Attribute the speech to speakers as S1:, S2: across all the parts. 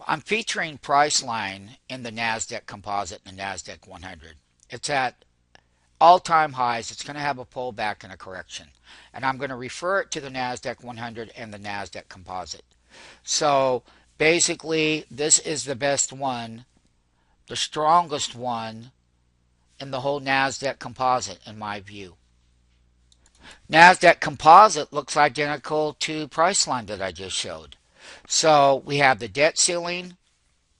S1: I'm featuring Priceline in the Nasdaq Composite and the Nasdaq 100. It's at all-time highs. It's going to have a pullback and a correction. And I'm going to refer it to the Nasdaq 100 and the Nasdaq Composite. So basically, this is the best one, the strongest one in the whole Nasdaq Composite, in my view. Nasdaq Composite looks identical to Priceline that I just showed. So we have the debt ceiling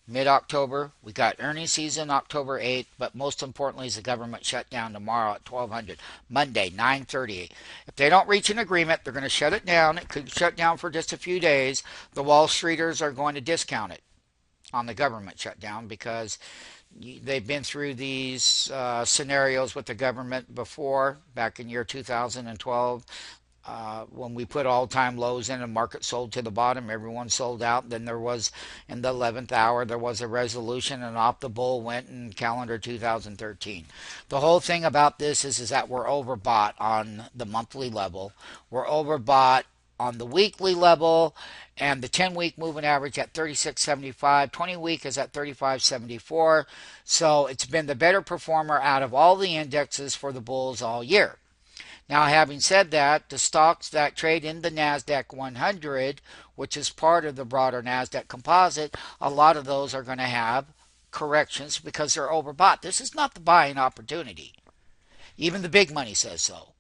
S1: mid-October. We got earnings season October 8th, but most importantly is the government shutdown tomorrow at 1200, Monday 9:30. If they don't reach an agreement, they're going to shut it down. It could shut down for just a few days. The Wall Streeters are going to discount it on the government shutdown because they've been through these scenarios with the government before, back in year 2012. When we put all-time lows in and market sold to the bottom, everyone sold out. Then there was, in the 11th hour, there was a resolution and off the bull went in calendar 2013. The whole thing about this is that we're overbought on the monthly level. We're overbought on the weekly level, and the 10-week moving average at 36.75. 20-week is at 35.74. So it's been the better performer out of all the indexes for the bulls all year. Now, having said that, the stocks that trade in the Nasdaq 100, which is part of the broader Nasdaq Composite, a lot of those are going to have corrections because they're overbought. This is not the buying opportunity. Even the big money says so.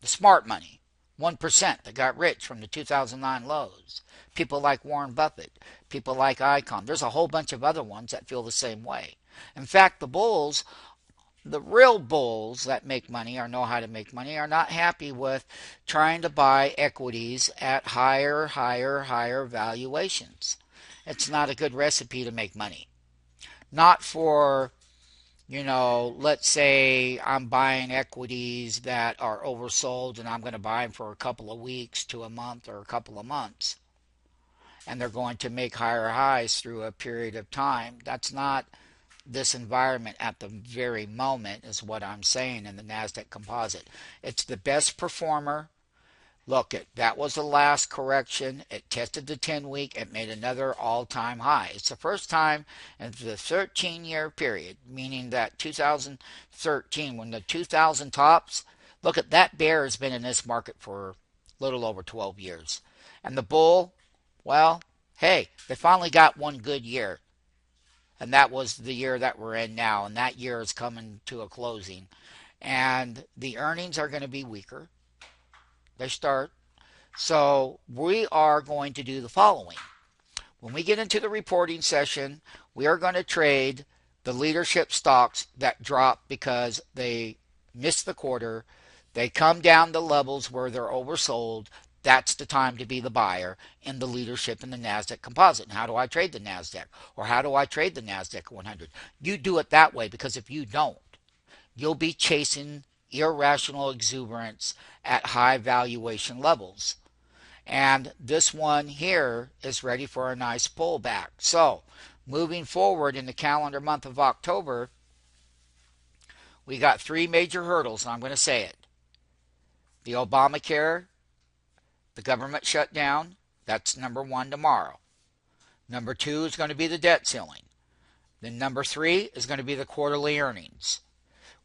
S1: The smart money, 1% that got rich from the 2009 lows. People like Warren Buffett, people like Icon. There's a whole bunch of other ones that feel the same way. In fact, the bulls, the real bulls that make money or know how to make money, are not happy with trying to buy equities at higher valuations. It's not a good recipe to make money. Not for, let's say I'm buying equities that are oversold and I'm going to buy them for a couple of weeks to a month or a couple of months, and they're going to make higher highs through a period of time. That's not this environment at the very moment, is what I'm saying in the Nasdaq Composite. It's the best performer. Look, that was the last correction. It tested the 10-week. It made another all-time high. It's the first time in the 13-year period, meaning that 2013, when the 2000 tops, look at that bear has been in this market for a little over 12 years. And the bull, well, hey, they finally got one good year. And that was the year that we're in now. And that year is coming to a closing. And the earnings are going to be weaker. They start. So we are going to do the following. When we get into the reporting session, we are going to trade the leadership stocks that drop because they missed the quarter. They come down to levels where they're oversold. That's the time to be the buyer in the leadership in the Nasdaq Composite. And how do I trade the Nasdaq? Or how do I trade the Nasdaq 100? You do it that way, because if you don't, you'll be chasing irrational exuberance at high valuation levels. And this one here is ready for a nice pullback. So, moving forward in the calendar month of October, we got three major hurdles, and I'm going to say it. The Obamacare, the government shutdown, that's number one tomorrow. Number two is going to be the debt ceiling. Then number three is going to be the quarterly earnings.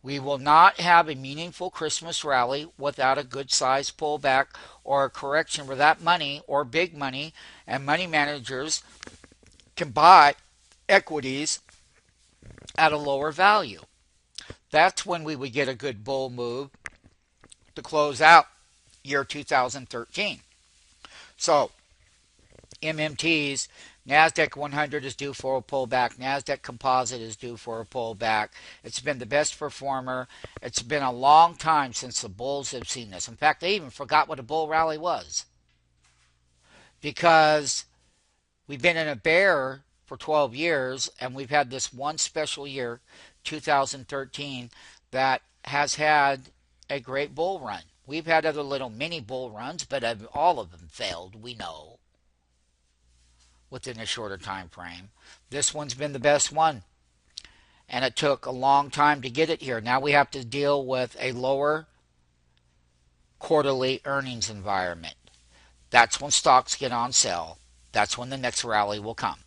S1: We will not have a meaningful Christmas rally without a good-sized pullback or a correction where that money or big money and money managers can buy equities at a lower value. That's when we would get a good bull move to close out year 2013. So, MMTs, Nasdaq 100 is due for a pullback. Nasdaq Composite is due for a pullback. It's been the best performer. It's been a long time since the bulls have seen this. In fact, they even forgot what a bull rally was, because we've been in a bear for 12 years, and we've had this one special year, 2013, that has had a great bull run. We've had other little mini bull runs, but all of them failed, we know, within a shorter time frame. This one's been the best one, and it took a long time to get it here. Now we have to deal with a lower quarterly earnings environment. That's when stocks get on sale. That's when the next rally will come.